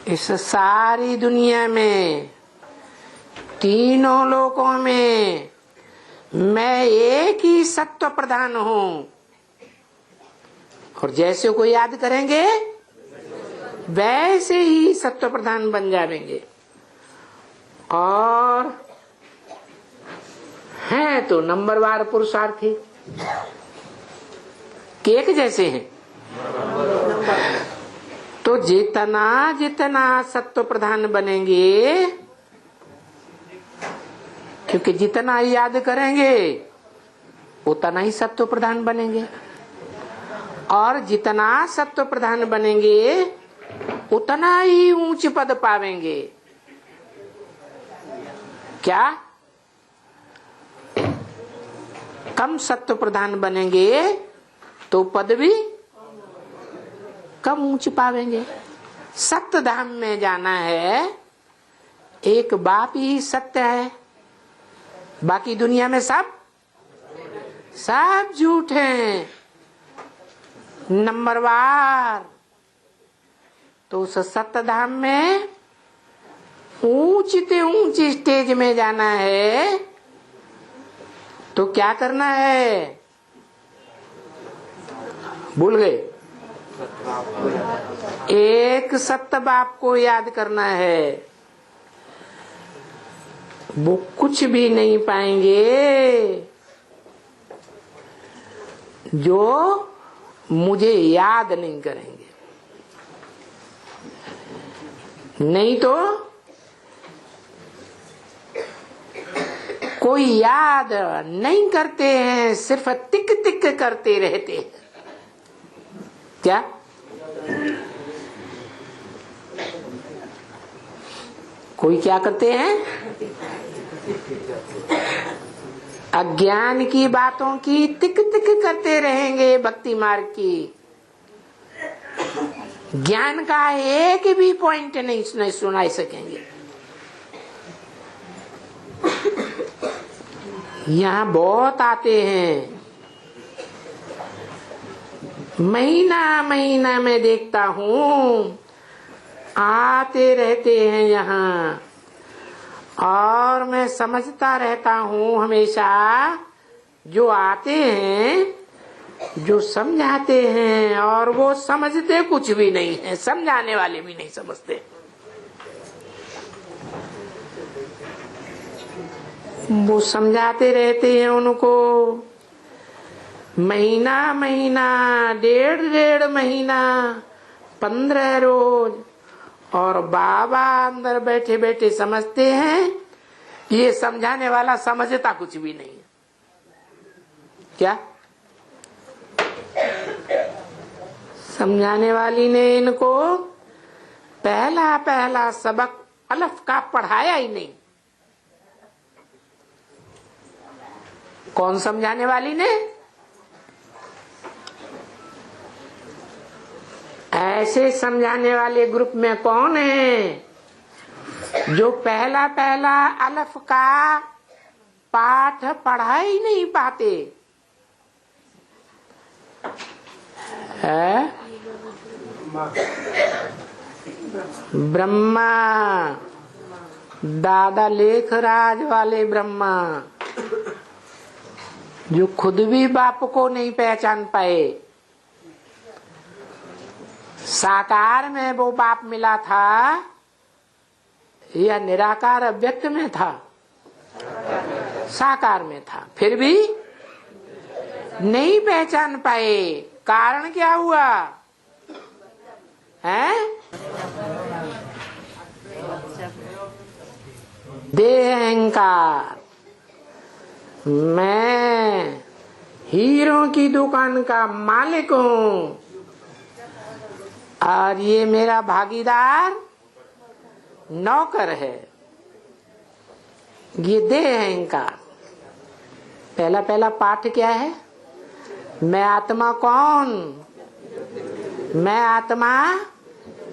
इस सारी दुनिया में, तीनों लोकों में मैं एक ही सत्व प्रधान हूं। और जैसे को याद करेंगे वैसे ही सत्व प्रधान बन जाएंगे। और हैं तो नंबरवार पुरुषार्थी, केक जैसे हैं। तो जितना जितना सत्व प्रधान बनेंगे, क्योंकि जितना याद करेंगे उतना ही सत्व प्रधान बनेंगे, और जितना सत्व प्रधान बनेंगे उतना ही ऊंच पद पावेंगे। क्या? कम सत्व प्रधान बनेंगे तो पद भी कम ऊंच पावेंगे। सत्य धाम में जाना है, एक बाप ही सत्य है, बाकी दुनिया में सब झूठ हैं, नंबरवार। तो उस सत्य धाम में ऊंचे ऊंची स्टेज में जाना है तो क्या करना है? भूल गए? एक सत्य बाप को याद करना है। वो कुछ भी नहीं पाएंगे जो मुझे याद नहीं करेंगे। नहीं तो कोई याद नहीं करते हैं, सिर्फ टिक टिक करते रहते हैं। क्या? कोई क्या करते हैं? अज्ञान की बातों की टिक टिक करते रहेंगे, भक्ति मार्ग की। ज्ञान का एक भी पॉइंट नहीं सुना सकेंगे। यहाँ बहुत आते हैं, महीना महीना मैं देखता हूँ, आते रहते हैं यहाँ, और मैं समझता रहता हूँ हमेशा, जो आते हैं, जो समझाते हैं, और वो समझते कुछ भी नहीं है, समझाने वाले भी नहीं समझते। वो समझाते रहते हैं उनको महीना महीना, डेढ़ महीना, 15 रोज, और बाबा अंदर बैठे बैठे समझते हैं, ये समझाने वाला समझता कुछ भी नहीं है। क्या? समझाने वाली ने इनको पहला सबक अलफ का पढ़ाया ही नहीं। कौन समझाने वाली ने? ऐसे समझाने वाले ग्रुप में कौन है जो पहला अलफ का पाठ पढ़ा ही नहीं पाते है? ब्रह्मा, दादा लेखराज वाले ब्रह्मा, जो खुद भी बाप को नहीं पहचान पाए। साकार में वो बाप मिला था या निराकार अव्यक्त में था? साकार में था, फिर भी नहीं पहचान पाए। कारण क्या हुआ है? देह अहंकार। मैं हीरों की दुकान का मालिक हूँ और ये मेरा भागीदार नौकर है, ये देह अहंकार। पहला पाठ क्या है? मैं आत्मा कौन? मैं आत्मा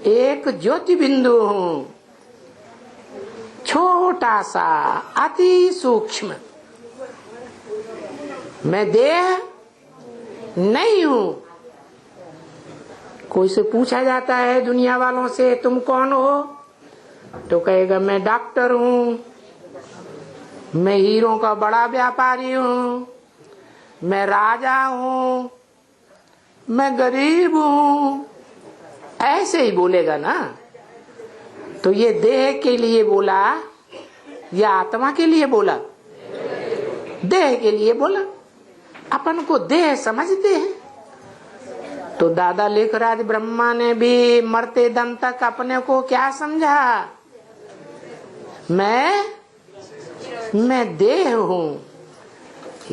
एक ज्योति बिंदु हूँ, छोटा सा, अति सूक्ष्म। मैं देह नहीं हूँ। कोई से पूछा जाता है दुनिया वालों से तुम कौन हो, तो कहेगा मैं डॉक्टर हूँ, मैं हीरों का बड़ा व्यापारी हूँ, मैं राजा हूँ, मैं गरीब हूँ, ऐसे ही बोलेगा ना। तो ये देह के लिए बोला या आत्मा के लिए बोला? देह के लिए बोला। अपन को देह समझते हैं। तो दादा लेखराज ब्रह्मा ने भी मरते दम तक अपने को क्या समझा? मैं देह हूँ।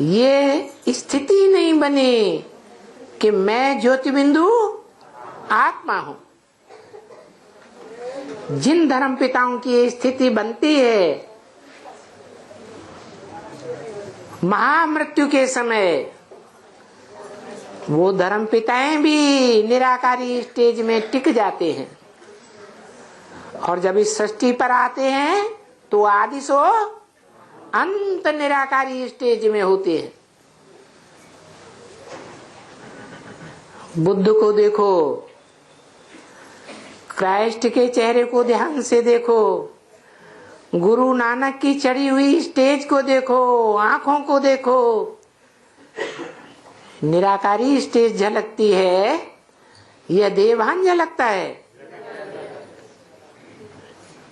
ये स्थिति नहीं बनी कि मैं ज्योति बिंदु आत्मा हूँ। जिन धर्म पिताओं की स्थिति बनती है महामृत्यु के समय, वो धर्म पिताएं भी निराकारी स्टेज में टिक जाते हैं, और जब इस सृष्टि पर आते हैं तो आदि सो अंत निराकारी स्टेज में होते हैं। बुद्ध को देखो, क्राइस्ट के चेहरे को ध्यान से देखो, गुरु नानक की चढ़ी हुई स्टेज को देखो, आंखों को देखो, निराकारी स्टेज झलकती है या देवान झलकता है?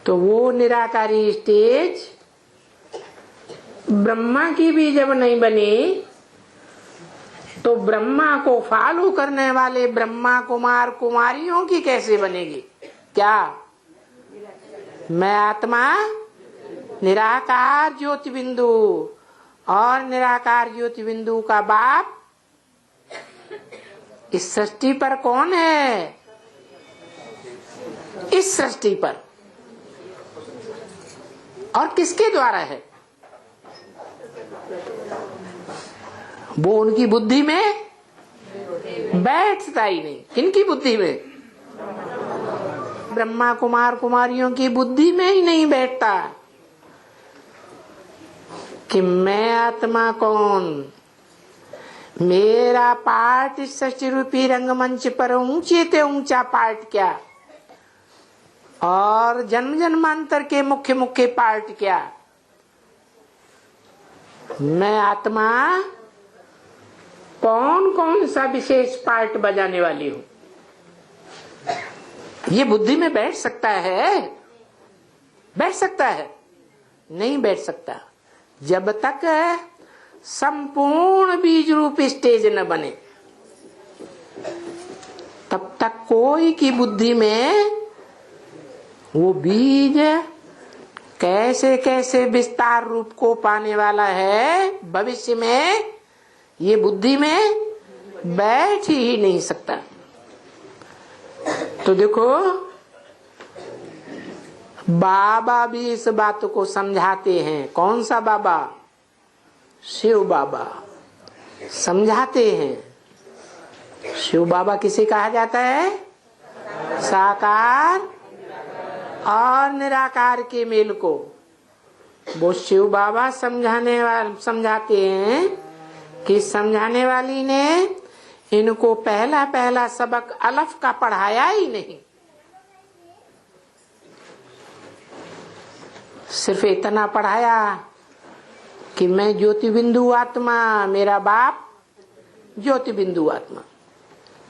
तो वो निराकारी स्टेज ब्रह्मा की भी जब नहीं बनी, तो ब्रह्मा को फॉलो करने वाले ब्रह्मा कुमार कुमारियों की कैसे बनेगी? क्या मैं आत्मा निराकार ज्योति बिंदु, और निराकार ज्योति बिंदु का बाप इस सृष्टि पर कौन है? इस सृष्टि पर, और किसके द्वारा है? वो उनकी बुद्धि में बैठता ही नहीं। किनकी बुद्धि में? ब्रह्मा कुमार कुमारियों की बुद्धि में ही नहीं बैठता कि मैं आत्मा कौन, मेरा पार्ट इस सृष्टि रूपी रंगमंच पर ऊंचे ते ऊंचा पार्ट क्या, और जन्म जन्मांतर के मुख्य मुख्य पार्ट क्या। मैं आत्मा कौन कौन सा विशेष पार्ट बजाने वाली हूँ, ये बुद्धि में बैठ सकता है? बैठ सकता है? नहीं बैठ सकता। जब तक संपूर्ण बीज रूप स्टेज न बने, तब तक कोई की बुद्धि में वो बीज कैसे कैसे विस्तार रूप को पाने वाला है भविष्य में, ये बुद्धि में बैठ ही नहीं सकता। तो देखो, बाबा भी इस बात को समझाते हैं। कौन सा बाबा? शिव बाबा समझाते हैं। शिव बाबा किसे कहा जाता है? साकार और निराकार के मेल को। वो शिव बाबा समझाते हैं कि समझाने वाली ने इनको पहला पहला सबक अलफ का पढ़ाया ही नहीं, सिर्फ इतना पढ़ाया कि मैं ज्योति बिंदु आत्मा, मेरा बाप ज्योति बिंदु आत्मा।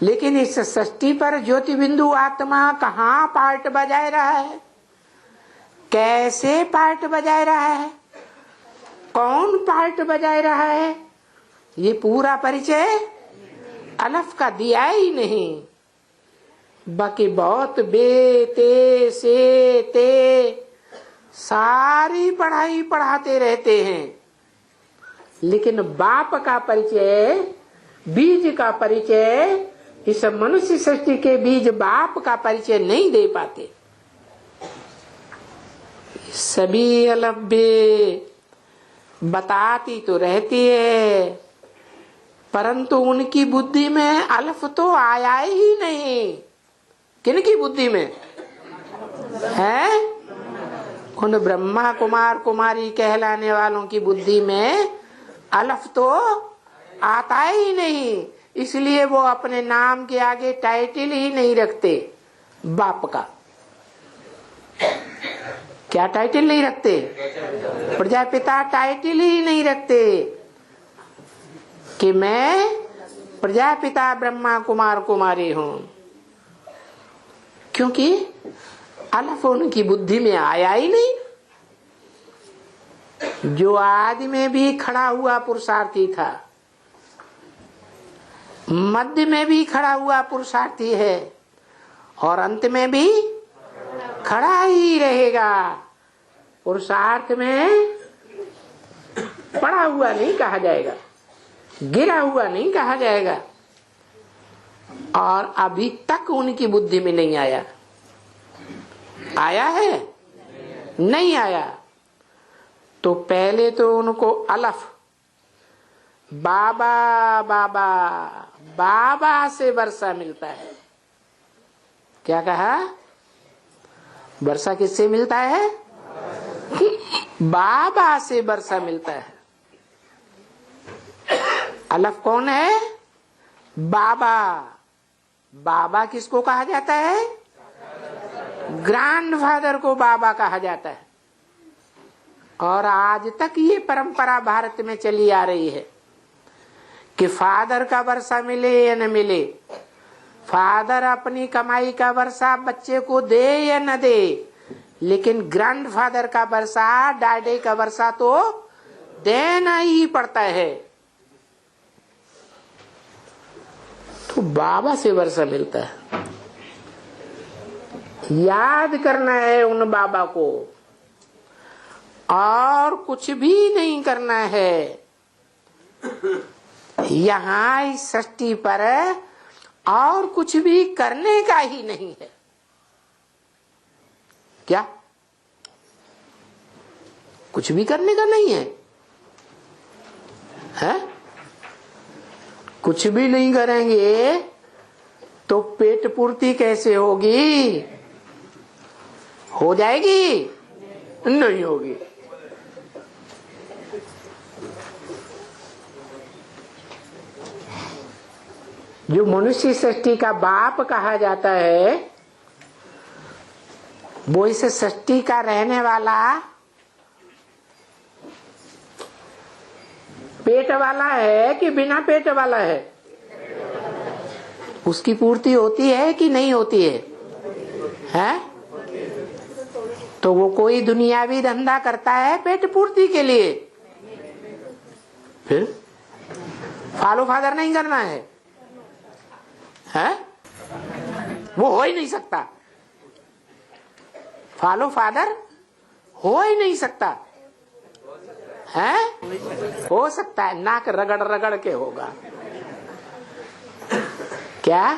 लेकिन इस सृष्टि पर ज्योति बिंदु आत्मा कहाँ पार्ट बजाए रहा है, कैसे पार्ट बजाए रहा है, कौन पार्ट बजाए रहा है, ये पूरा परिचय अलफ का दिया ही नहीं। बाकी बहुत बे ते से ते सारी पढ़ाई पढ़ाते रहते हैं, लेकिन बाप का परिचय, बीज का परिचय, इस मनुष्य सृष्टि के बीज बाप का परिचय नहीं दे पाते। सभी अलभ्य बताती तो रहती है, परंतु उनकी बुद्धि में अल्फ तो आया ही नहीं। किनकी बुद्धि में है? उन ब्रह्मा कुमार कुमारी कहलाने वालों की बुद्धि में अल्फ तो आता ही नहीं। इसलिए वो अपने नाम के आगे टाइटल ही नहीं रखते बाप का। क्या टाइटल नहीं रखते? प्रजापिता टाइटल ही नहीं रखते कि मैं प्रजापिता ब्रह्मा कुमार कुमारी हूं, क्योंकि अलफ उनकी बुद्धि में आया ही नहीं। जो आदि में भी खड़ा हुआ पुरुषार्थी था, मध्य में भी खड़ा हुआ पुरुषार्थी है और अंत में भी खड़ा ही रहेगा। पुरुषार्थ में पड़ा हुआ नहीं कहा जाएगा, गिरा हुआ नहीं कहा जाएगा। और अभी तक उनकी बुद्धि में नहीं आया। आया है? नहीं आया। तो पहले तो उनको अलफ बाबा बाबा बाबा से वर्षा मिलता है। क्या कहा? वर्षा किससे मिलता है? बाबा से वर्षा मिलता है। अलफ कौन है? बाबा। बाबा किसको कहा जाता है? ग्रैंडफादर को बाबा कहा जाता है। और आज तक ये परंपरा भारत में चली आ रही है कि फादर का वर्षा मिले या न मिले, फादर अपनी कमाई का वर्षा बच्चे को दे या न दे, लेकिन ग्रैंडफादर का वर्षा, डैडी का वर्षा तो देना ही पड़ता है। तो बाबा से वर्षा मिलता है। याद करना है उन बाबा को और कुछ भी नहीं करना है। यहाँ इस सृष्टि पर और कुछ भी करने का ही नहीं है। क्या? कुछ भी करने का नहीं है, है? कुछ भी नहीं करेंगे तो पेट पूर्ति कैसे होगी? हो जाएगी? नहीं होगी। जो मनुष्य सृष्टि का बाप कहा जाता है, वो इस सृष्टि का रहने वाला पेट वाला है कि बिना पेट वाला है? उसकी पूर्ति होती है कि नहीं होती है? हैं? तो वो कोई दुनियावी धंधा करता है पेट पूर्ति के लिए, फिर फॉलो फादर नहीं करना है, हैं? वो हो ही नहीं सकता। फॉलो फादर हो ही नहीं सकता है? हो सकता है, नाक रगड़ रगड़ के होगा। क्या?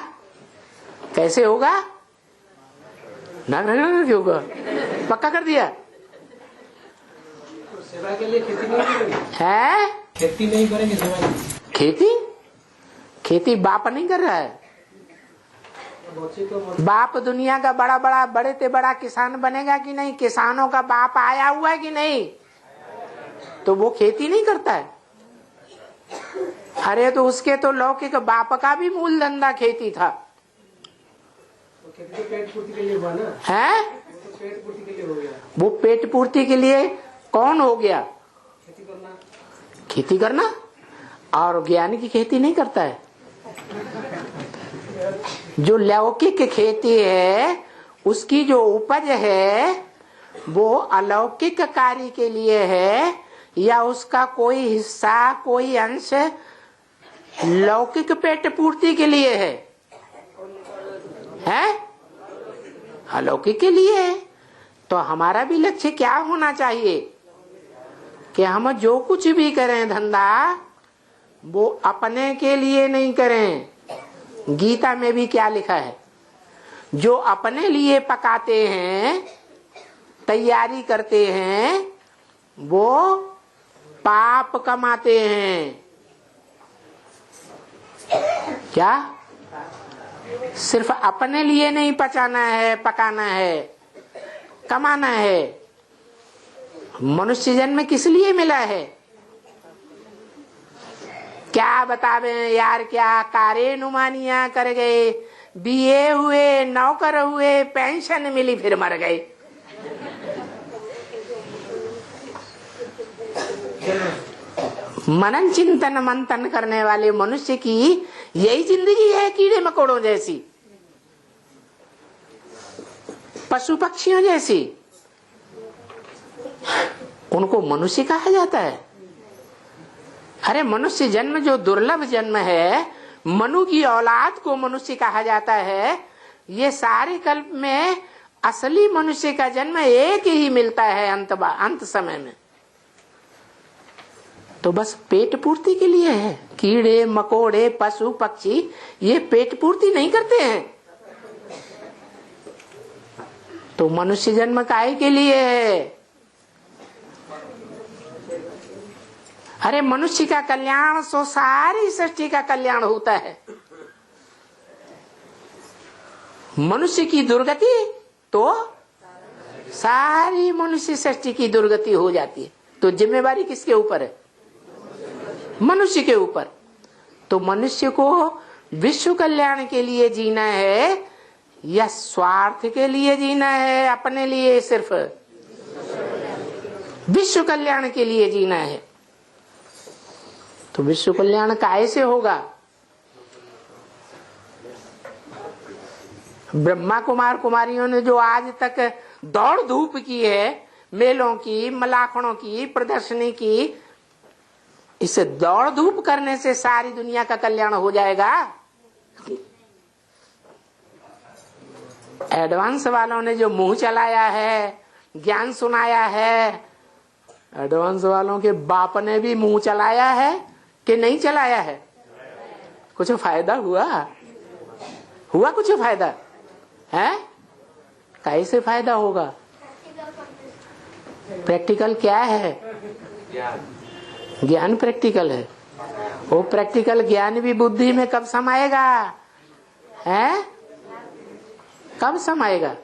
कैसे होगा? नाक रगड़ रगड़ के होगा। पक्का कर दिया सेवा के लिए। खेती नहीं करेंगे है? खेती नहीं करेंगे सेवा। खेती बाप नहीं कर रहा है। बाप दुनिया का बड़ा बड़ा बड़े से बड़ा किसान बनेगा कि नहीं? किसानों का बाप आया हुआ है कि नहीं? तो वो खेती नहीं करता है। अरे तो उसके तो लौकिक बाप का भी मूल धंधा खेती था। तो खेती तो पेट पूर्ति के लिए हुआ ना? है? तो पेट पूर्ति के लिए हो गया। वो पेट पूर्ति के लिए कौन हो गया? खेती करना। खेती करना। और ज्ञानी की खेती नहीं करता है। जो लौकिक खेती है उसकी जो उपज है वो अलौकिक कार्य के लिए है, या उसका कोई हिस्सा कोई अंश लौकिक पेट पूर्ति के लिए है? अलौकिक के लिए है। तो हमारा भी लक्ष्य क्या होना चाहिए कि हम जो कुछ भी करें धंधा, वो अपने के लिए नहीं करें। गीता में भी क्या लिखा है? जो अपने लिए पकाते हैं, तैयारी करते हैं, वो पाप कमाते हैं। क्या? सिर्फ अपने लिए नहीं पचाना है, पकाना है, कमाना है। मनुष्य जन्म किस लिए मिला है? क्या बतावे यार, क्या कारे नुमानिया कर गए, बीए हुए, नौकर हुए, पेंशन मिली, फिर मर गए। मनन चिंतन मंथन करने वाले मनुष्य की यही जिंदगी है, कीड़े मकोड़ों जैसी, पशु पक्षियों जैसी। उनको मनुष्य कहा जाता है। अरे मनुष्य जन्म जो दुर्लभ जन्म है, मनु की औलाद को मनुष्य कहा जाता है। ये सारे कल्प में असली मनुष्य का जन्म एक ही मिलता है अंत समय में। तो बस पेट पूर्ति के लिए है। कीड़े मकोड़े पशु पक्षी ये पेट पूर्ति नहीं करते हैं। तो मनुष्य जन्म काहे के लिए है? अरे मनुष्य का कल्याण सो सारी सृष्टि का कल्याण होता है। मनुष्य की दुर्गति तो सारी मनुष्य सृष्टि की दुर्गति हो जाती है। तो जिम्मेवारी किसके ऊपर है? मनुष्य के ऊपर। तो मनुष्य को विश्व कल्याण के लिए जीना है या स्वार्थ के लिए जीना है? अपने लिए सिर्फ विश्व कल्याण के लिए जीना है। तो विश्व कल्याण काहे से होगा? ब्रह्मा कुमार कुमारियों ने जो आज तक दौड़ धूप की है, मेलों की, मलाखनों की, प्रदर्शनी की, इस दौड़ धूप करने से सारी दुनिया का कल्याण हो जाएगा? एडवांस वालों ने जो मुंह चलाया है, ज्ञान सुनाया है, एडवांस वालों के बाप ने भी मुंह चलाया है कि नहीं चलाया है? कुछ फायदा हुआ? हुआ कुछ फायदा है? कैसे फायदा होगा? प्रैक्टिकल क्या है? ज्ञान प्रैक्टिकल है। वो प्रैक्टिकल ज्ञान भी बुद्धि में कब समाएगा? है कब समाएगा?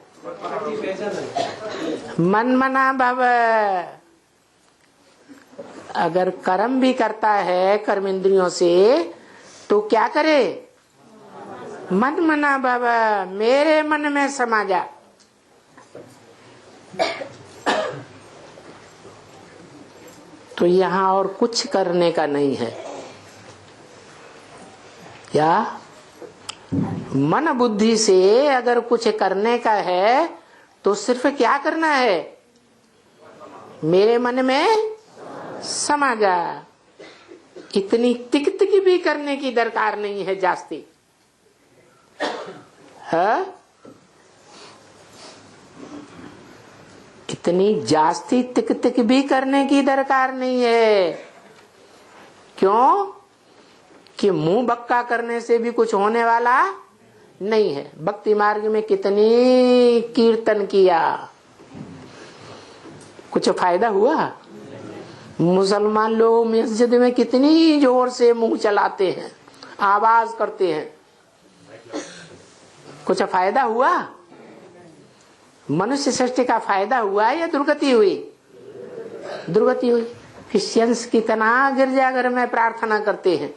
मन मना भव। अगर कर्म भी करता है कर्म इंद्रियों से तो क्या करे? मन मना भव, मेरे मन में समा जा। तो यहाँ और कुछ करने का नहीं है। क्या मन बुद्धि से अगर कुछ करने का है तो सिर्फ क्या करना है? मेरे मन में समा जा। इतनी तिक तिक भी करने की दरकार नहीं है जास्ती है? इतनी जास्ती तिक तिक भी करने की दरकार नहीं है। क्यों? कि मुंह बक्का करने से भी कुछ होने वाला नहीं है। भक्ति मार्ग में कितनी कीर्तन किया, कुछ फायदा हुआ? मुसलमान लोग मस्जिद में कितनी जोर से मुंह चलाते हैं, आवाज करते हैं, कुछ फायदा हुआ? मनुष्य सृष्टि का फायदा हुआ या दुर्गति हुई? दुर्गति हुई। क्रिश्चियंस कितना गिरजाघर में प्रार्थना करते हैं,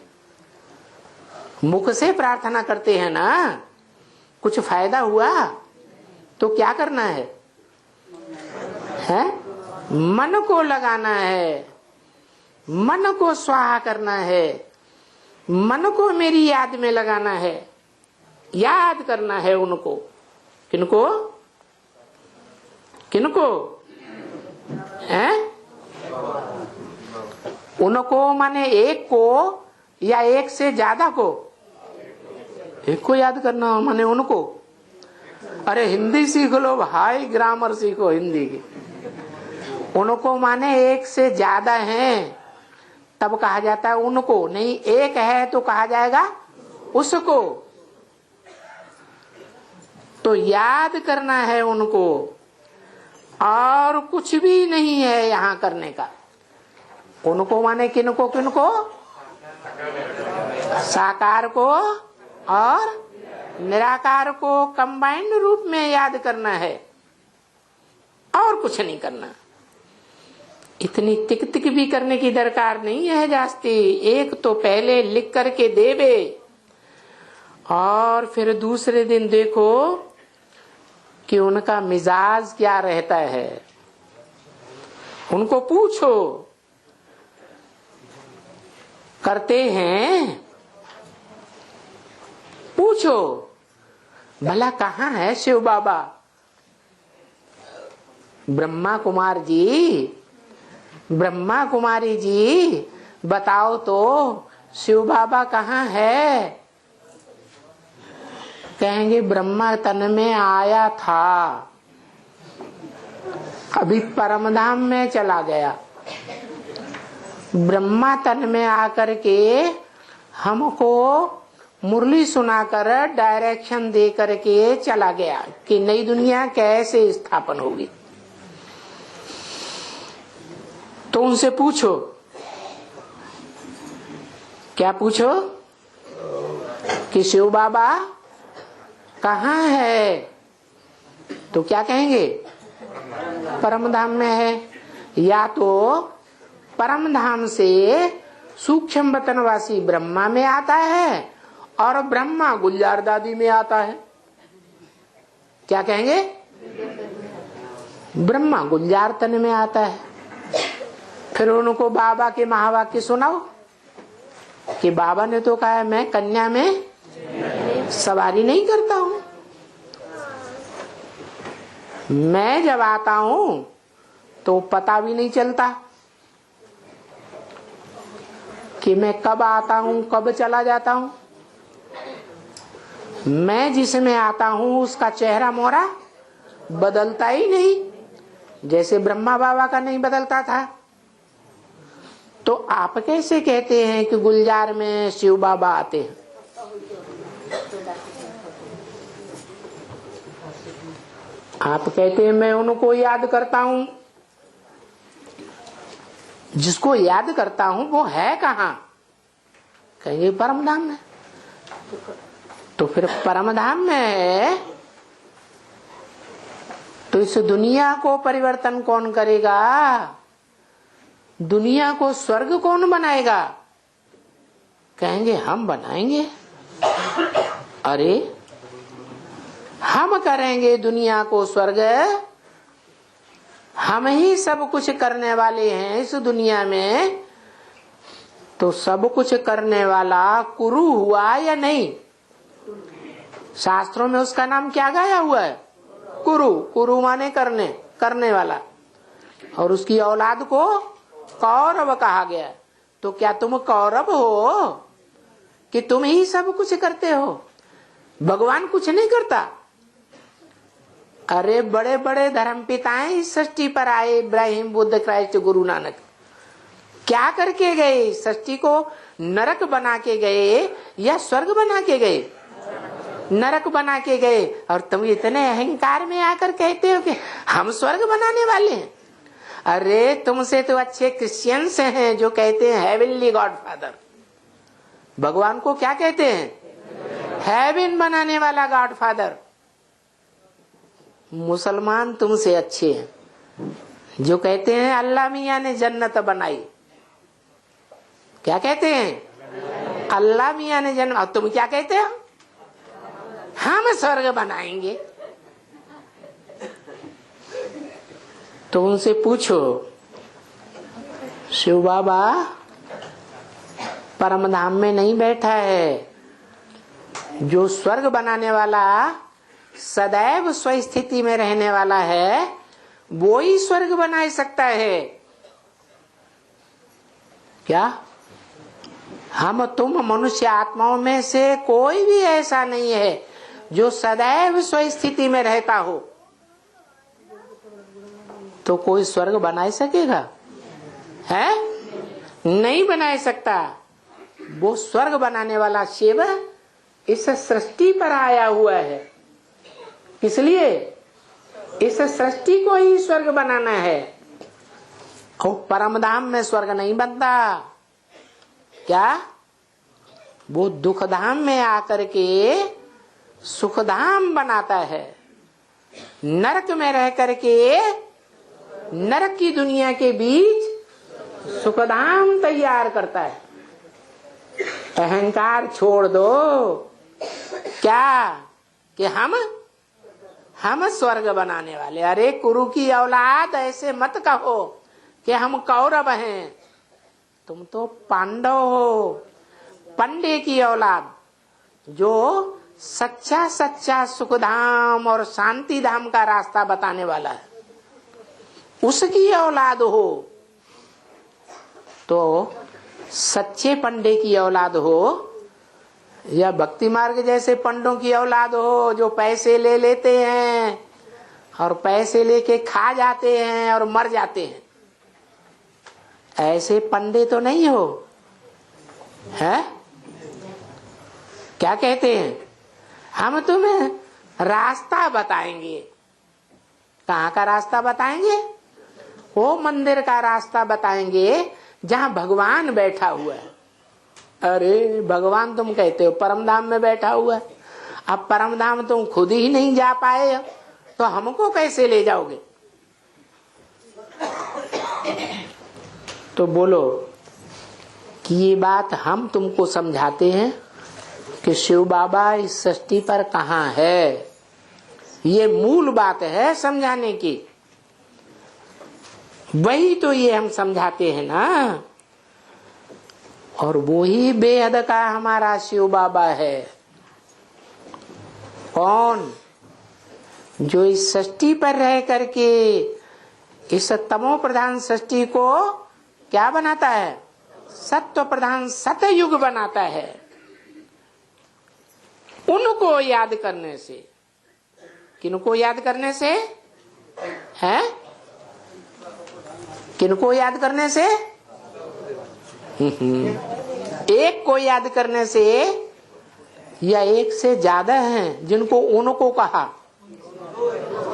मुख से प्रार्थना करते हैं ना, कुछ फायदा हुआ? तो क्या करना है? मन को लगाना है, मन को स्वाहा करना है, मन को मेरी याद में लगाना है, याद करना है उनको। किनको? किनको? हैं? उनको माने एक को या एक से ज्यादा को? एक को याद करना माने उनको। अरे हिंदी सीख लो भाई, ग्रामर सीखो हिंदी की। उनको माने एक से ज्यादा हैं तब कहा जाता है उनको, नहीं एक है तो कहा जाएगा उसको। तो याद करना है उनको, और कुछ भी नहीं है यहाँ करने का। उनको माने किनको? किनको? साकार को और निराकार को कंबाइंड रूप में याद करना है, और कुछ नहीं करना। इतनी टिक टिक भी करने की दरकार नहीं है जास्ती। एक तो पहले लिख करके देवे और फिर दूसरे दिन देखो कि उनका मिजाज क्या रहता है। उनको पूछो करते हैं, पूछो भला कहाँ है शिव बाबा। ब्रह्मा कुमार जी, ब्रह्मा कुमारी जी बताओ तो शिव बाबा कहाँ है। कहेंगे ब्रह्मा तन में आया था, अभी परमधाम में चला गया। ब्रह्मा तन में आकर के हमको मुरली सुनाकर डायरेक्शन दे करके चला गया कि नई दुनिया कैसे स्थापन होगी। तो उनसे पूछो, क्या पूछो कि शिव बाबा कहाँ है, तो क्या कहेंगे परमधाम में है। या तो परमधाम से सूक्ष्म वतनवासी ब्रह्मा में आता है और ब्रह्मा गुलजार दादी में आता है। क्या कहेंगे ब्रह्मा गुलजार तन में आता है। फिर उनको बाबा के महावाक्य सुनाओ कि बाबा ने तो कहा है मैं कन्या में सवारी नहीं करता हूं। मैं जब आता हूं तो पता भी नहीं चलता कि मैं कब आता हूं कब चला जाता हूं। मैं जिसमें आता हूं उसका चेहरा मोहरा बदलता ही नहीं, जैसे ब्रह्मा बाबा का नहीं बदलता था। तो आप कैसे कहते हैं कि गुलजार में शिव बाबा आते हैं। आप कहते हैं मैं उनको याद करता हूं। जिसको याद करता हूं वो है कहाँ, कहेंगे परमधाम में। तो फिर परमधाम में है तो इस दुनिया को परिवर्तन कौन करेगा, दुनिया को स्वर्ग कौन बनाएगा। कहेंगे हम बनाएंगे। अरे हम करेंगे दुनिया को स्वर्ग, हम ही सब कुछ करने वाले हैं इस दुनिया में। तो सब कुछ करने वाला कुरु हुआ या नहीं। शास्त्रों में उसका नाम क्या गाया हुआ है, कुरु। कुरु माने करने, करने वाला। और उसकी औलाद को कौरव कहा गया। तो क्या तुम कौरव हो कि तुम ही सब कुछ करते हो, भगवान कुछ नहीं करता। अरे बड़े बड़े धर्म पिताएं इस सृष्टि पर आए, इब्राहिम, बुद्ध, क्राइस्ट, गुरु नानक, क्या करके गए। सृष्टि को नरक बना के गए या स्वर्ग बना के गए, नरक बना के गए। और तुम इतने अहंकार में आकर कहते हो कि हम स्वर्ग बनाने वाले हैं। अरे तुमसे तो अच्छे क्रिश्चियंस हैं जो कहते हैं हेवनली गॉड फादर। भगवान को क्या कहते हैं, हेवन बनाने वाला गॉड फादर। मुसलमान तुमसे अच्छे हैं जो कहते हैं अल्लाह मियां ने जन्नत बनाई। क्या कहते हैं, अल्लाह मियां ने जन्नत। और तुम क्या कहते हो, हम स्वर्ग बनाएंगे। तो उनसे पूछो शिव बाबा परमधाम में नहीं बैठा है। जो स्वर्ग बनाने वाला, सदैव स्वस्थिति में रहने वाला है, वो ही स्वर्ग बना सकता है। क्या हम तुम मनुष्य आत्माओं में से कोई भी ऐसा नहीं है जो सदैव स्वस्थिति में रहता हो। तो कोई स्वर्ग बना सकेगा, है नहीं बना सकता। वो स्वर्ग बनाने वाला शिव इस सृष्टि पर आया हुआ है। इसलिए इस सृष्टि को ही स्वर्ग बनाना है। और परमधाम में स्वर्ग नहीं बनता। क्या वो दुखधाम में आकर के सुखधाम बनाता है। नरक में रह करके, नरक की दुनिया के बीच सुखधाम तैयार करता है। अहंकार छोड़ दो। क्या कि हम स्वर्ग बनाने वाले। अरे कुरु की औलाद ऐसे मत कहो कि हम कौरव हैं, तुम तो पांडव हो, पंडे की औलाद, जो सच्चा सच्चा सुखधाम और शांति धाम का रास्ता बताने वाला है, उसकी औलाद हो। तो सच्चे पंडे की औलाद हो या भक्ति मार्ग जैसे पंडों की औलाद हो, जो पैसे ले लेते हैं और पैसे लेके खा जाते हैं और मर जाते हैं, ऐसे पंडे तो नहीं हो, है? क्या कहते हैं? हम तुम्हें रास्ता बताएंगे। कहाँ का रास्ता बताएंगे? वो मंदिर का रास्ता बताएंगे जहाँ भगवान बैठा हुआ है। अरे भगवान तुम कहते हो परम धाम में बैठा हुआ है। अब परम धाम तुम खुद ही नहीं जा पाए तो हमको कैसे ले जाओगे? तो बोलो कि ये बात हम तुमको समझाते हैं कि शिव बाबा इस सृष्टि पर कहाँ है। ये मूल बात है समझाने की। वही तो ये हम समझाते हैं ना। और वो ही बेहद का हमारा शिव बाबा है। कौन? जो इस सृष्टि पर रह करके इस तमो प्रधान सृष्टि को क्या बनाता है? सत्व प्रधान सतयुग बनाता है। उनको याद करने से, किनको याद करने से है? किनको याद करने से? एक को याद करने से या एक से ज्यादा हैं जिनको उनको कहा?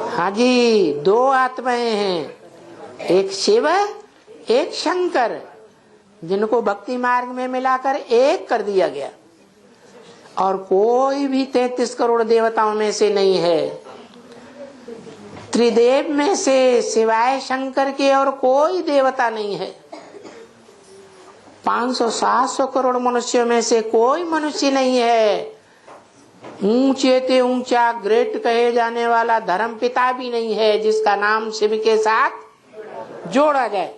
हाँ जी, दो आत्माएं हैं, एक शिव एक शंकर, जिनको भक्ति मार्ग में मिलाकर एक कर दिया गया। और कोई भी 33 करोड़ देवताओं में से नहीं है। त्रिदेव में से सिवाय शंकर के और कोई देवता नहीं है। 500-700 करोड़ मनुष्यों में से कोई मनुष्य नहीं है। ऊंचे ते ऊंचा ग्रेट कहे जाने वाला धर्म पिता भी नहीं है जिसका नाम शिव के साथ जोड़ा जाए।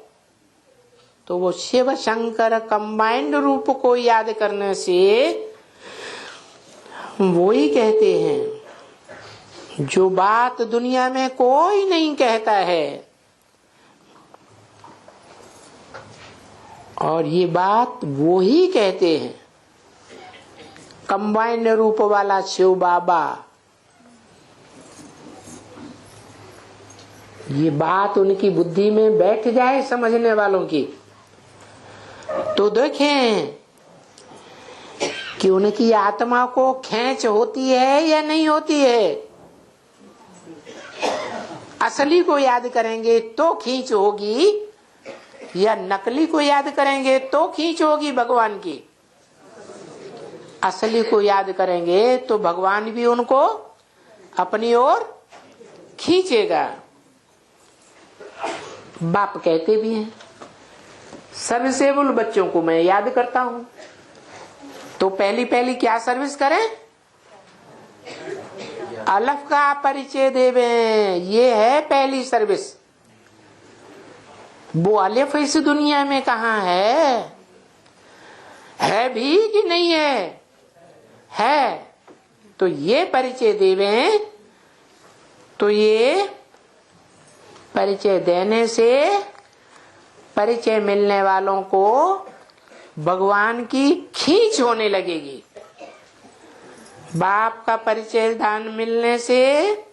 तो वो शिव शंकर कंबाइंड रूप को याद करने से वो ही कहते हैं जो बात दुनिया में कोई नहीं कहता है। और ये बात वो ही कहते हैं, कंबाइंड रूप वाला शिव बाबा। ये बात उनकी बुद्धि में बैठ जाए समझने वालों की, तो देखें कि उनकी आत्मा को खेच होती है या नहीं होती है। असली को याद करेंगे तो खींच होगी, या नकली को याद करेंगे तो खींच होगी भगवान की। असली को याद करेंगे तो भगवान भी उनको अपनी ओर खींचेगा। बाप कहते भी हैं, सर्विसेबल बच्चों को मैं याद करता हूं। तो पहली पहली क्या सर्विस करें? अलफ का परिचय देवे, ये है पहली सर्विस। वो अलिफ इस दुनिया में कहाँ है भी कि नहीं है? है। तो ये परिचय देवे, तो ये परिचय देने से परिचय मिलने वालों को भगवान की खींच होने लगेगी। बाप का परिचय दान मिलने से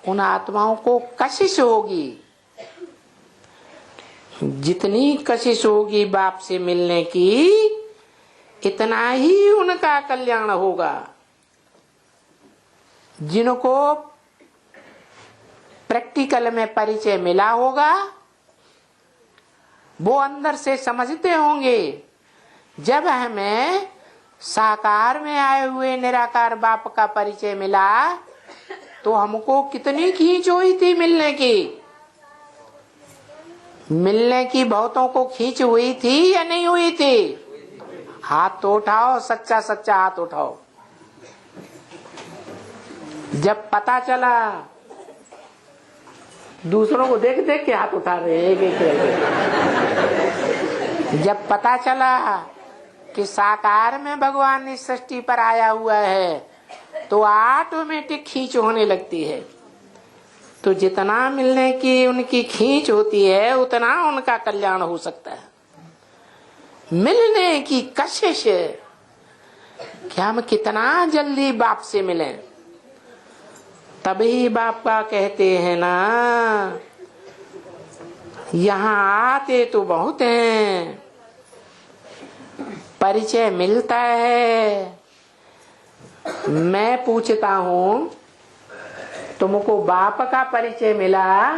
उन आत्माओं को कशिश होगी। जितनी कशिश होगी बाप से मिलने की, इतना ही उनका कल्याण होगा। जिनको प्रैक्टिकल में परिचय मिला होगा वो अंदर से समझते होंगे, जब हमें साकार में आए हुए निराकार बाप का परिचय मिला तो हमको कितनी खींच हुई थी मिलने की। मिलने की बहुतों को खींच हुई थी या नहीं हुई थी? हाथ तो उठाओ, सच्चा सच्चा हाथ उठाओ। जब पता चला, दूसरों को देख देख के हाथ उठा रहे एक एक करके। जब पता चला कि साकार में भगवान इस सृष्टि पर आया हुआ है तो ऑटोमेटिक खींच होने लगती है। तो जितना मिलने की उनकी खींच होती है उतना उनका कल्याण हो सकता है। मिलने की कशिश, कि हम कितना जल्दी बाप से मिलें, तभी बाप का कहते हैं ना, यहाँ आते तो बहुत हैं, परिचय मिलता है। मैं पूछता हूँ, तुमको बाप का परिचय मिला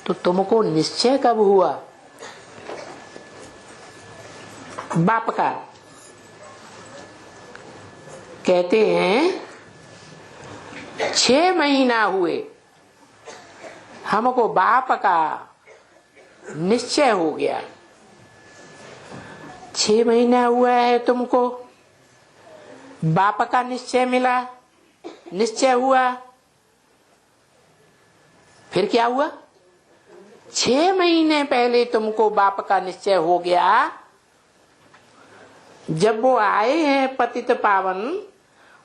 तो तुमको निश्चय कब हुआ? बाप का कहते हैं 6 महीना हुए हमको बाप का निश्चय हो गया। 6 महीना हुआ है तुमको, बाप का निश्चय मिला, निश्चय हुआ, फिर क्या हुआ? 6 महीने पहले तुमको बाप का निश्चय हो गया। जब वो आए हैं पतित पावन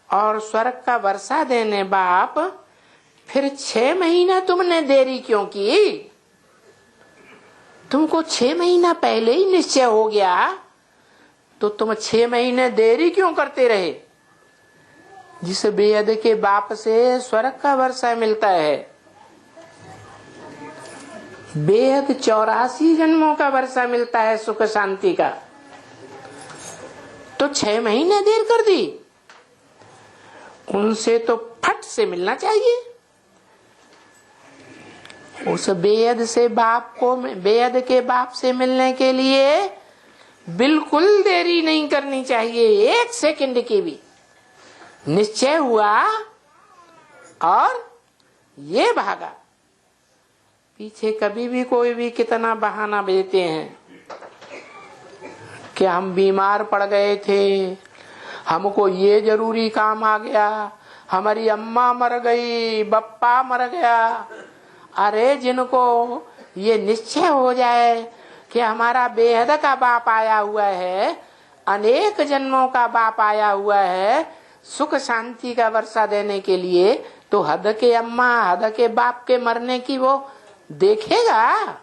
और स्वर्ग का वर्षा देने बाप, फिर 6 महीना तुमने देरी क्यों की? तुमको 6 महीना पहले ही निश्चय हो गया तो तुम 6 महीने देरी क्यों करते रहे? जिस बेअद के बाप से स्वर्ग का वर्षा मिलता है, बेहद 84 जन्मों का वर्षा मिलता है सुख शांति का, तो 6 महीने देर कर दी। उनसे तो फट से मिलना चाहिए। उस बेहद से बाप को, बेहद के बाप से मिलने के लिए बिल्कुल देरी नहीं करनी चाहिए, 1 सेकंड की भी। निश्चय हुआ और ये भागा। पीछे कभी भी कोई भी कितना बहाना देते हैं कि हम बीमार पड़ गए थे, हमको ये जरूरी काम आ गया, हमारी अम्मा मर गई, बप्पा मर गया। अरे जिनको ये निश्चय हो जाए कि हमारा बेहद का बाप आया हुआ है, अनेक जन्मों का बाप आया हुआ है सुख शांति का वर्षा देने के लिए, तो हद के अम्मा हद के बाप के मरने की वो देखेगा,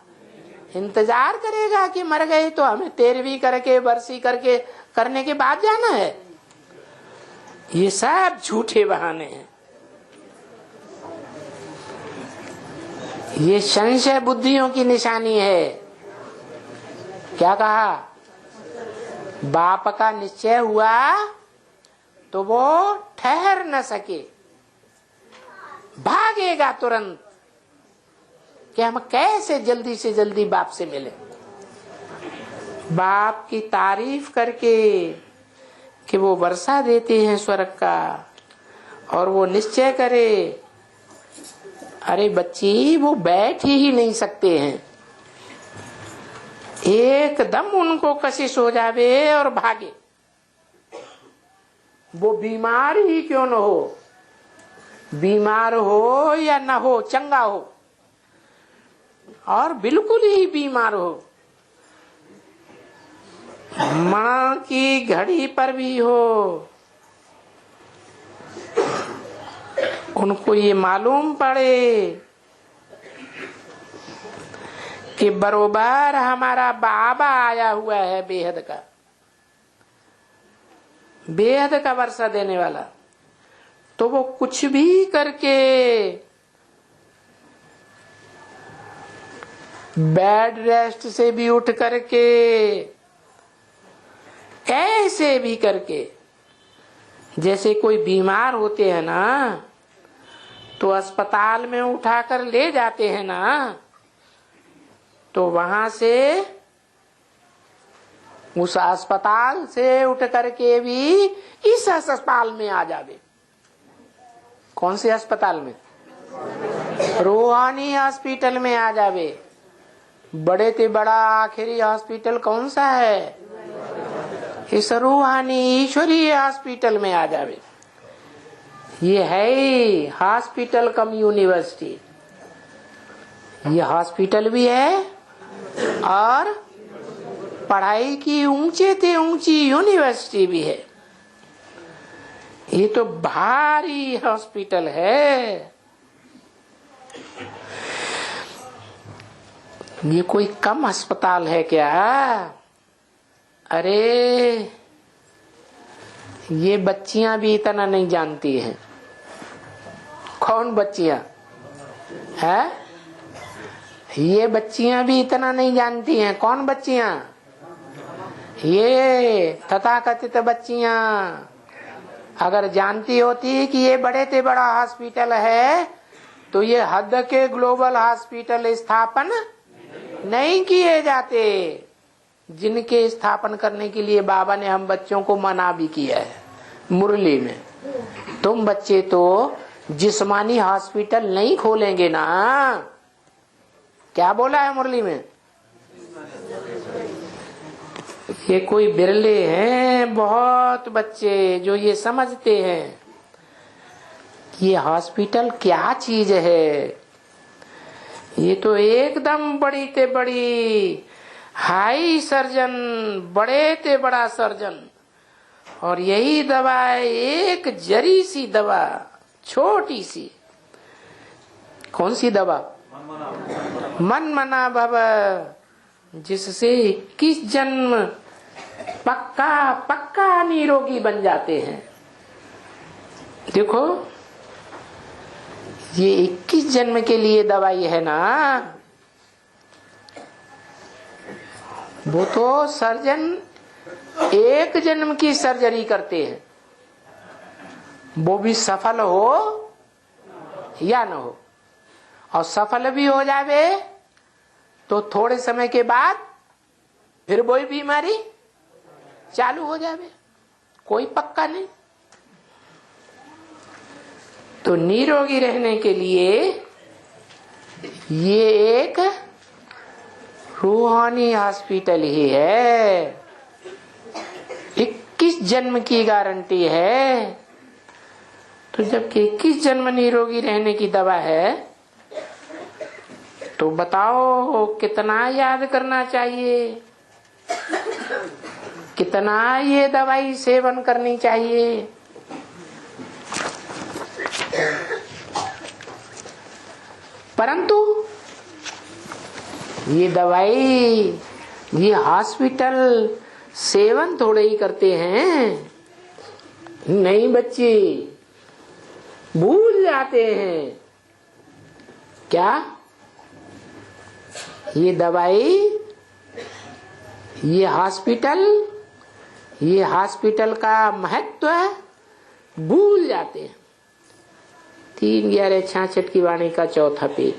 इंतजार करेगा कि मर गए तो हमें 13वीं करके बरसी करके करने के बाद जाना है। ये सब झूठे बहाने हैं। ये संशय बुद्धियों की निशानी है। क्या कहा? बाप का निश्चय हुआ तो वो ठहर न सके, भागेगा तुरंत कि हम कैसे जल्दी से जल्दी बाप से मिले। बाप की तारीफ करके कि वो वर्षा देते हैं स्वर्ग का, और वो निश्चय करे, अरे बच्ची वो बैठ ही नहीं सकते हैं, एकदम उनको कशिश हो जावे और भागे। वो बीमार ही क्यों न हो, बीमार हो या न हो, चंगा हो और बिल्कुल ही बीमार हो, मां की घड़ी पर भी हो, उनको ये मालूम पड़े कि बरोबर हमारा बाबा आया हुआ है बेहद का, बेहद का वर्षा देने वाला, तो वो कुछ भी करके बेड रेस्ट से भी उठ करके कैसे भी करके, जैसे कोई बीमार होते हैं ना तो अस्पताल में उठाकर ले जाते हैं ना, तो वहां से उस अस्पताल से उठ करके भी इस अस्पताल में आ जावे। कौन से अस्पताल में? रूहानी हॉस्पिटल में आ जावे। बड़े ते बड़ा आखिरी हॉस्पिटल कौन सा है? इस रूहानी ईश्वरीय हॉस्पिटल में आ जावे। ये है हॉस्पिटल कम यूनिवर्सिटी। ये हॉस्पिटल भी है और पढ़ाई की ऊंचे ते ऊंची यूनिवर्सिटी भी है। ये तो भारी हॉस्पिटल है। ये कोई कम अस्पताल है क्या? अरे ये बच्चियां भी इतना नहीं जानती हैं। कौन बच्चियां है? ये बच्चियां भी इतना नहीं जानती हैं। कौन बच्चियां? ये तथाकथित बच्चियां। अगर जानती होती कि ये बड़े से बड़ा हॉस्पिटल है तो ये हद के ग्लोबल हॉस्पिटल स्थापन नहीं किए जाते, जिनके स्थापन करने के लिए बाबा ने हम बच्चों को मना भी किया है मुरली में। तुम बच्चे तो जिस्मानी हॉस्पिटल नहीं खोलेंगे ना। क्या बोला है मुरली में? ये कोई बिरले हैं बहुत बच्चे जो ये समझते हैं कि ये हॉस्पिटल क्या चीज है। ये तो एकदम बड़ी ते बड़ी हाई सर्जन, बड़े ते बड़ा सर्जन, और यही दवा है एक जरी सी दवा, छोटी सी। कौन सी दवा? मन मना भव, जिससे 21 जन्म पक्का पक्का निरोगी बन जाते हैं। देखो ये 21 जन्म के लिए दवाई है ना। वो तो सर्जन एक जन्म की सर्जरी करते हैं, वो भी सफल हो या न हो। और सफल भी हो जावे तो थोड़े समय के बाद फिर वही बीमारी चालू हो जावे, कोई पक्का नहीं। तो निरोगी रहने के लिए ये एक रूहानी हॉस्पिटल ही है। 21 जन्म की गारंटी है। तो जबकि 21 जन्म निरोगी रहने की दवा है, तो बताओ कितना याद करना चाहिए, कितना ये दवाई सेवन करनी चाहिए। परंतु ये दवाई, ये हॉस्पिटल सेवन थोड़े ही करते हैं। नहीं बच्चे, भूल जाते हैं। क्या? ये दवाई, ये हॉस्पिटल का महत्व भूल जाते हैं। 3/11/66 की वाणी का चौथा पेज।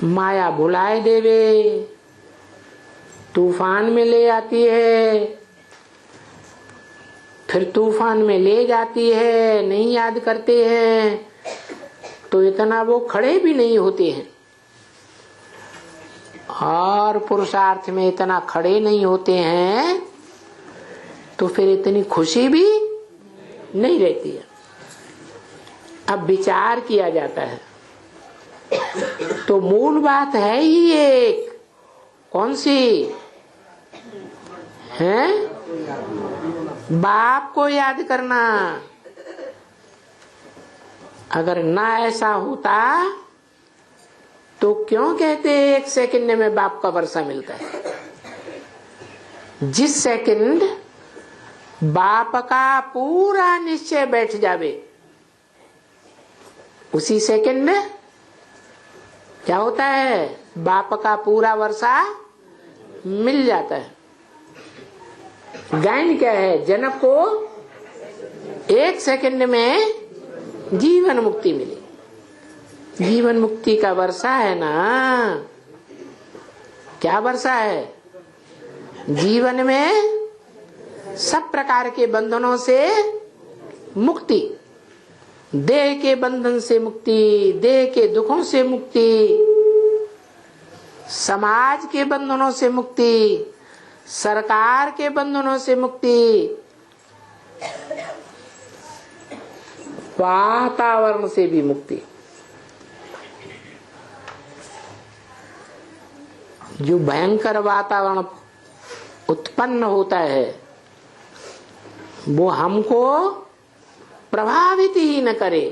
माया भुलाए देवे, तूफान में ले आती है, फिर तूफान में ले जाती है, नहीं याद करते हैं तो इतना वो खड़े भी नहीं होते हैं, और पुरुषार्थ में इतना खड़े नहीं होते हैं तो फिर इतनी खुशी भी नहीं रहती है। अब विचार किया जाता है तो मूल बात है ही एक, कौन सी है? बाप को याद करना। अगर ना ऐसा होता तो क्यों कहते 1 सेकंड में बाप का वर्षा मिलता है? जिस सेकंड बाप का पूरा निश्चय बैठ जावे, उसी सेकंड में क्या होता है? बाप का पूरा वर्षा मिल जाता है। गायन क्या है? जनक को 1 सेकंड में जीवन मुक्ति मिली। जीवन मुक्ति का वर्षा है ना। क्या वर्षा है? जीवन में सब प्रकार के बंधनों से मुक्ति, देह के बंधन से मुक्ति, देह के दुखों से मुक्ति, समाज के बंधनों से मुक्ति, सरकार के बंधनों से मुक्ति, वातावरण से भी मुक्ति। जो भयंकर वातावरण उत्पन्न होता है वो हमको प्रभावित ही न करे।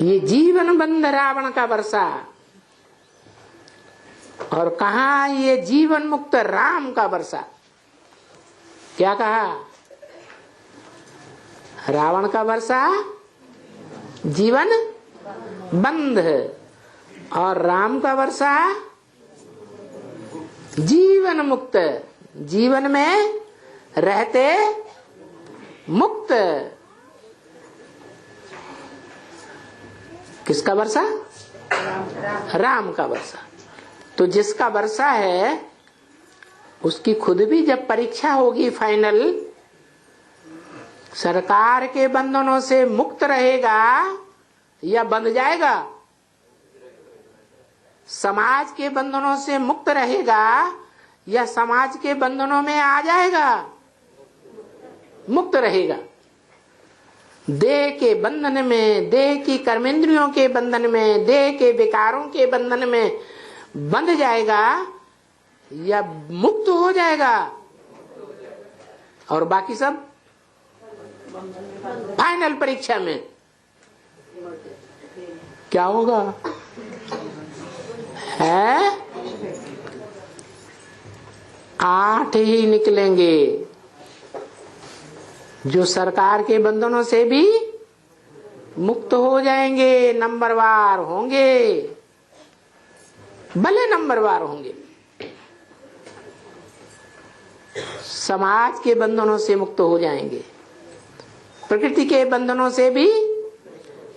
ये जीवन बंध रावण का वर्षा, और कहा ये जीवन मुक्त राम का वर्षा। क्या कहा? रावण का वर्षा जीवन बंध, और राम का वर्षा जीवन मुक्त, जीवन में रहते मुक्त। किसका वर्षा? राम का वर्षा। तो जिसका वर्षा है उसकी खुद भी जब परीक्षा होगी फाइनल, सरकार के बंधनों से मुक्त रहेगा या बंध जाएगा? समाज के बंधनों से मुक्त रहेगा या समाज के बंधनों में आ जाएगा? मुक्त रहेगा। देह के बंधन में, देह की कर्मेंद्रियों के बंधन में, देह के विकारों के बंधन में बंध जाएगा या मुक्त हो जाएगा? और बाकी सब फाइनल परीक्षा में क्या होगा? है 8 ही निकलेंगे जो सरकार के बंधनों से भी मुक्त हो जाएंगे, नंबरवार होंगे, भले नंबरवार होंगे। समाज के बंधनों से मुक्त हो जाएंगे, प्रकृति के बंधनों से भी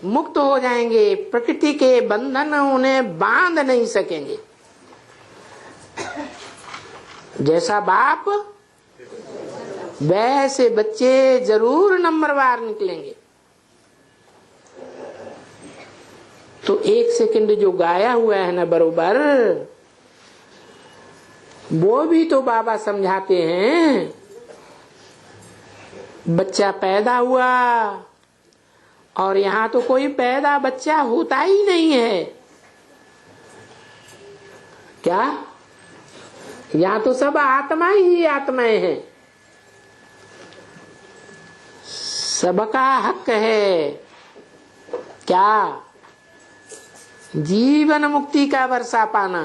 मुक्त हो जाएंगे। प्रकृति के बंधन उन्हें बांध नहीं सकेंगे। जैसा बाप वैसे बच्चे जरूर नंबरवार निकलेंगे। तो 1 सेकंड जो गाया हुआ है ना बरोबर, वो भी तो बाबा समझाते हैं। बच्चा पैदा हुआ और यहाँ तो कोई पैदा बच्चा होता ही नहीं है। क्या? यहाँ तो सब आत्मा ही आत्माएं हैं। सबका हक है क्या? जीवन मुक्ति का वर्षा पाना।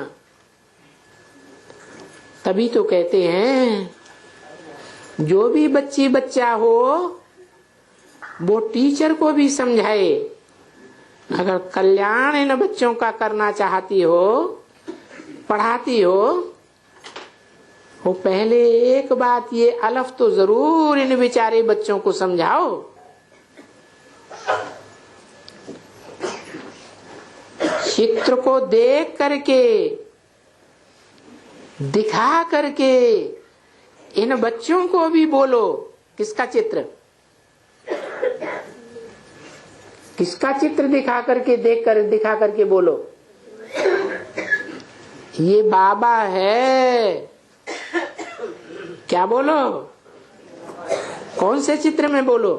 तभी तो कहते हैं जो भी बच्ची बच्चा हो वो टीचर को भी समझाए। अगर कल्याण इन बच्चों का करना चाहती हो, पढ़ाती हो, वो पहले एक बात ये अलफ तो जरूर इन बेचारे बच्चों को समझाओ। चित्र को देख करके, दिखा करके इन बच्चों को भी बोलो। किसका चित्र? किसका चित्र दिखा करके, देख कर दिखा करके बोलो, ये बाबा है। क्या बोलो? कौन से चित्र में बोलो?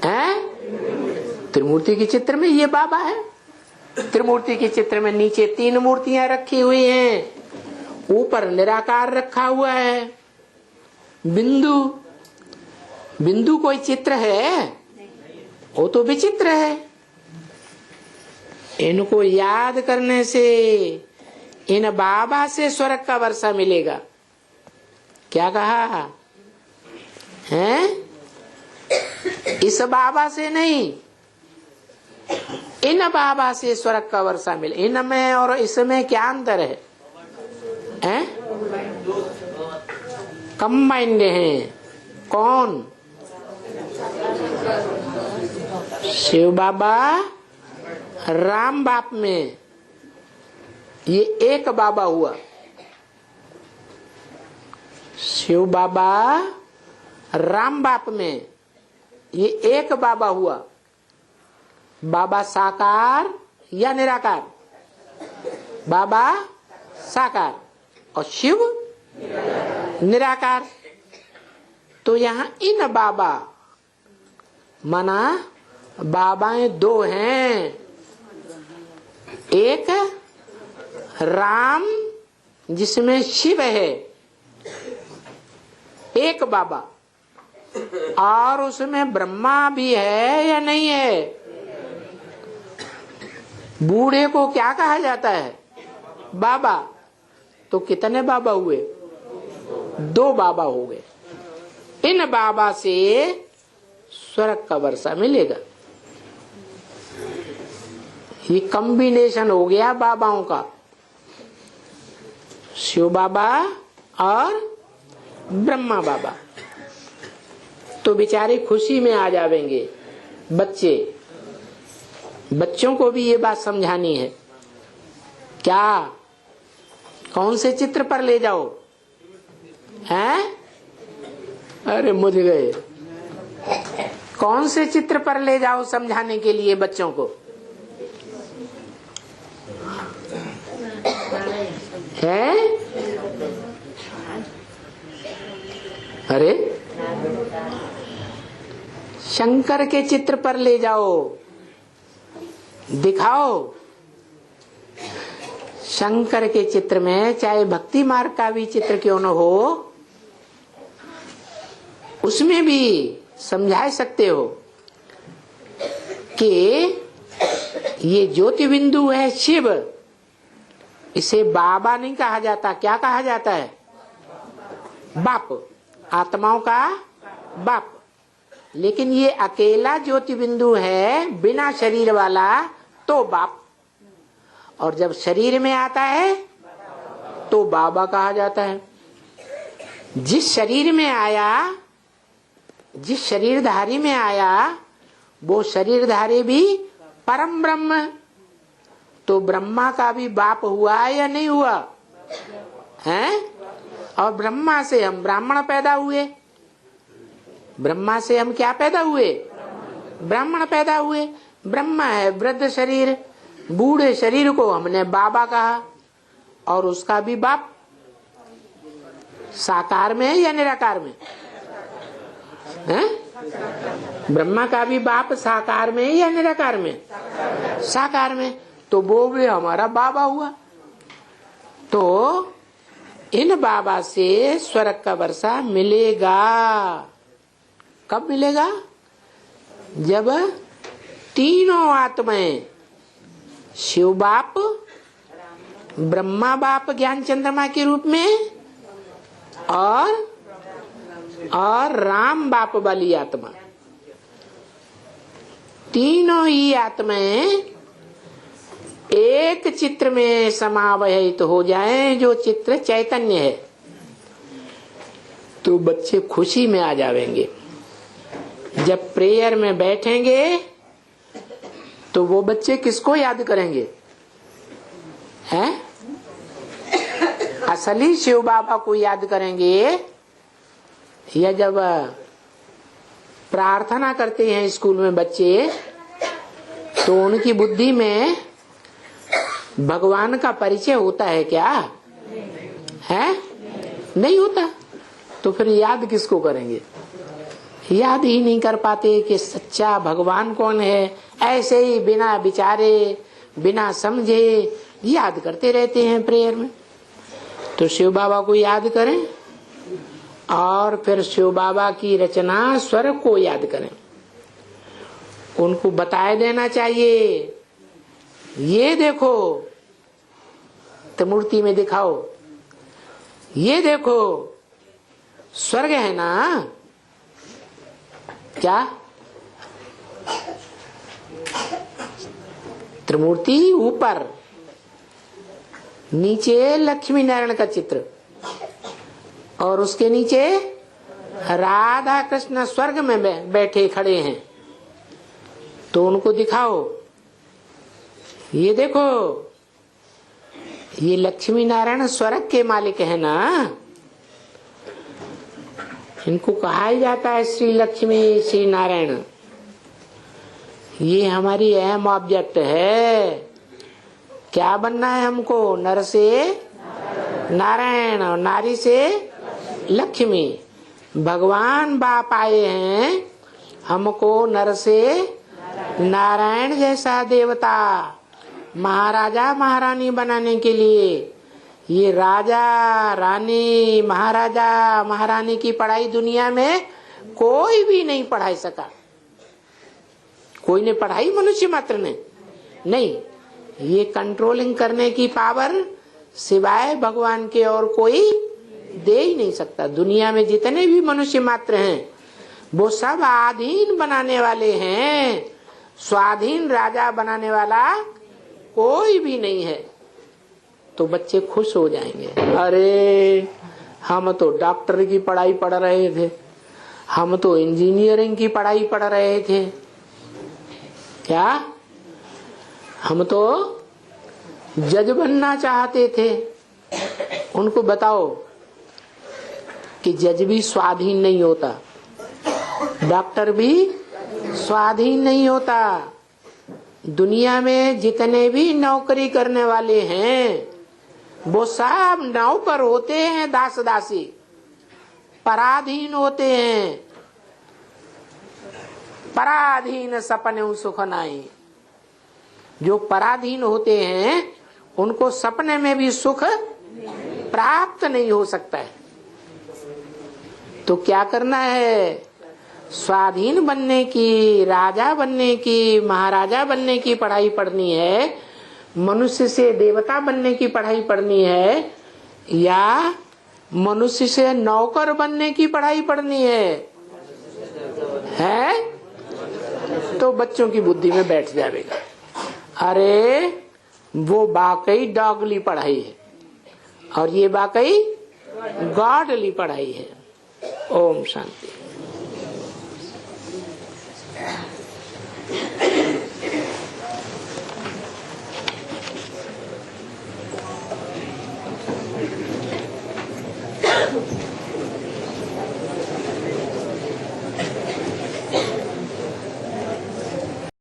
हैं? त्रिमूर्ति के चित्र में ये बाबा है। त्रिमूर्ति के चित्र में नीचे 3 मूर्तियां रखी हुई हैं, ऊपर निराकार रखा हुआ है। बिंदु, बिंदु कोई चित्र है? वो तो विचित्र है। इनको याद करने से इन बाबा से स्वर्ग का वर्षा मिलेगा। क्या कहा है? इस बाबा से नहीं, इन बाबा से स्वर्ग का वर्षा मिले। इनमें और इसमें क्या अंतर है? हैं? कंबाइंड हैं। कौन? शिव बाबा राम बाप में ये एक बाबा हुआ। शिव बाबा राम बाप में ये एक बाबा हुआ। बाबा साकार या निराकार? बाबा साकार और शिव निराकार। तो यहाँ इन बाबा माना बाबाएं दो हैं, एक राम जिसमें शिव है, एक बाबा, और उसमें ब्रह्मा भी है या नहीं है? बूढ़े को क्या कहा जाता है? बाबा। तो कितने बाबा हुए? दो बाबा हो गए। इन बाबा से स्वर्ग का वर्षा मिलेगा। ये कॉम्बिनेशन हो गया बाबाओं का, शिव बाबा और ब्रह्मा बाबा। तो बेचारे खुशी में आ जावेंगे बच्चे। बच्चों को भी ये बात समझानी है। क्या? कौन से चित्र पर ले जाओ? हैं? अरे मुझ गए। कौन से चित्र पर ले जाओ समझाने के लिए बच्चों को? है? अरे शंकर के चित्र पर ले जाओ, दिखाओ। शंकर के चित्र में चाहे भक्ति मार्ग का भी चित्र क्यों न हो, उसमें भी समझा सकते हो कि ये ज्योति बिंदु है शिव, इसे बाबा नहीं कहा जाता। क्या कहा जाता है? बाप, आत्माओं का बाप। लेकिन ये अकेला ज्योति बिंदु है बिना शरीर वाला, तो बाप। और जब शरीर में आता है तो बाबा कहा जाता है। जिस शरीर में आया, जिस शरीरधारी में आया, वो शरीरधारी भी परम ब्रह्म। तो ब्रह्मा का भी बाप हुआ या नहीं हुआ? हैं? और ब्रह्मा से हम ब्राह्मण पैदा हुए। ब्रह्मा से हम क्या पैदा हुए? ब्राह्मण पैदा हुए। ब्रह्मा है वृद्ध शरीर, बूढ़े शरीर को हमने बाबा कहा, और उसका भी बाप साकार में है या निराकार में? हैं? ब्रह्मा का भी बाप साकार में है या निराकार में? साकार में। तो वो भी हमारा बाबा हुआ। तो इन बाबा से स्वर्ग का वर्षा मिलेगा। कब मिलेगा? जब तीनों आत्माएं, शिव बाप, ब्रह्मा बाप ज्ञान चंद्रमा के रूप में, और राम बाप वाली आत्मा, तीनों ही आत्माएं एक चित्र में समावहित हो जाएं, जो चित्र चैतन्य है। तो बच्चे खुशी में आ जाएंगे। जब प्रेयर में बैठेंगे तो वो बच्चे किसको याद करेंगे? हैं? असली शिव बाबा को याद करेंगे, या जब प्रार्थना करते हैं स्कूल में बच्चे, तो उनकी बुद्धि में भगवान का परिचय होता है क्या? है? नहीं होता। तो फिर याद किसको करेंगे? याद ही नहीं कर पाते कि सच्चा भगवान कौन है। ऐसे ही बिना विचारे, बिना समझे याद करते रहते हैं प्रेयर में। तो शिव बाबा को याद करें, और फिर शिव बाबा की रचना स्वर्ग को याद करें। उनको बताए देना चाहिए, ये देखो, त्रिमूर्ति में दिखाओ, ये देखो स्वर्ग है ना। क्या? त्रिमूर्ति ऊपर, नीचे लक्ष्मी नारायण का चित्र, और उसके नीचे राधा कृष्ण स्वर्ग में बैठे खड़े हैं। तो उनको दिखाओ, ये देखो, ये लक्ष्मी नारायण स्वर्ग के मालिक है ना। इनको कहा ही जाता है श्री लक्ष्मी श्री नारायण। ये हमारी अहम ऑब्जेक्ट है। क्या बनना है हमको? नर से नारायण और नारी से लक्ष्मी। भगवान बाप आए हैं हमको नर से नारायण जैसा देवता, महाराजा महारानी बनाने के लिए। ये राजा रानी महाराजा महारानी की पढ़ाई दुनिया में कोई भी नहीं पढ़ाई सका। कोई ने पढ़ाई मनुष्य मात्र ने नहीं। ये कंट्रोलिंग करने की पावर सिवाय भगवान के और कोई दे ही नहीं सकता। दुनिया में जितने भी मनुष्य मात्र हैं वो सब आधीन बनाने वाले हैं, स्वाधीन राजा बनाने वाला कोई भी नहीं है। तो बच्चे खुश हो जाएंगे, अरे हम तो डॉक्टर की पढ़ाई पढ़ रहे थे, हम तो इंजीनियरिंग की पढ़ाई पढ़ रहे थे, क्या हम तो जज बनना चाहते थे। उनको बताओ कि जज भी स्वाधीन नहीं होता, डॉक्टर भी स्वाधीन नहीं होता। दुनिया में जितने भी नौकरी करने वाले हैं वो सब नौकर होते हैं, दास दासी, पराधीन होते हैं। पराधीन सपने सुख नाई। जो पराधीन होते हैं उनको सपने में भी सुख प्राप्त नहीं हो सकता है। तो क्या करना है? स्वाधीन बनने की, राजा बनने की, महाराजा बनने की पढ़ाई पढ़नी है, मनुष्य से देवता बनने की पढ़ाई पढ़नी है, या मनुष्य से नौकर बनने की पढ़ाई पढ़नी है? तो बच्चों की बुद्धि में बैठ जाएगा, अरे वो वाकई डॉगली पढ़ाई है और ये वाकई गॉडली पढ़ाई है। ओम शांति।